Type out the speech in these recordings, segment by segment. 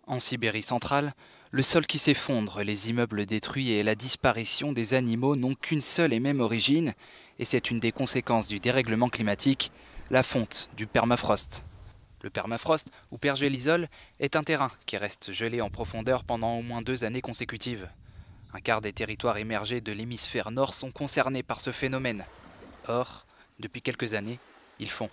En Sibérie centrale, le sol qui s'effondre, les immeubles détruits et la disparition des animaux n'ont qu'une seule et même origine, et c'est une des conséquences du dérèglement climatique, la fonte du permafrost. Le permafrost, ou pergélisol, est un terrain qui reste gelé en profondeur pendant au moins 2 années consécutives. Un quart des territoires émergés de l'hémisphère nord sont concernés par ce phénomène. Or, depuis quelques années, ils font.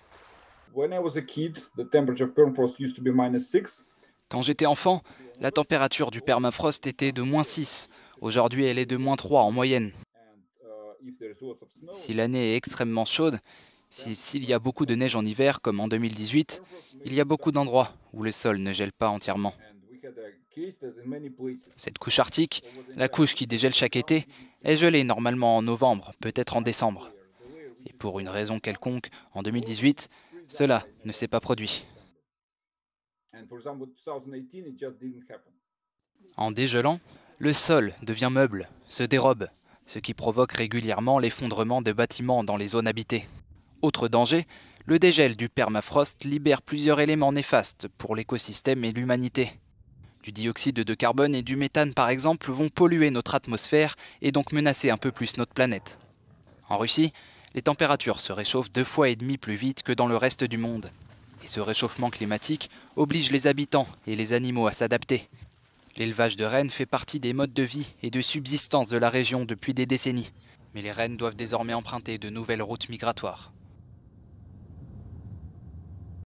When I was a kid, the temperature of permafrost used to be -6. Quand j'étais enfant, la température du permafrost était de -6. Aujourd'hui, elle est de -3 en moyenne. If there is lots of snow, Si l'année est extrêmement chaude, s'il y a beaucoup de neige en hiver, comme en 2018, il y a beaucoup d'endroits où le sol ne gèle pas entièrement. and we had a case that in many places Cette couche arctique, la couche qui dégèle chaque été, est gelée normalement en novembre, peut-être en décembre. Et pour une raison quelconque, en 2018, cela ne s'est pas produit. and for example 2018 it just didn't happen. En dégelant, le sol devient meuble, se dérobe, ce qui provoque régulièrement l'effondrement de bâtiments dans les zones habitées. Autre danger, le dégel du permafrost libère plusieurs éléments néfastes pour l'écosystème et l'humanité. Du dioxyde de carbone et du méthane par exemple vont polluer notre atmosphère et donc menacer un peu plus notre planète. En Russie, les températures se réchauffent 2,5 fois plus vite que dans le reste du monde. Et ce réchauffement climatique oblige les habitants et les animaux à s'adapter. L'élevage de rennes fait partie des modes de vie et de subsistance de la région depuis des décennies. Mais les rennes doivent désormais emprunter de nouvelles routes migratoires.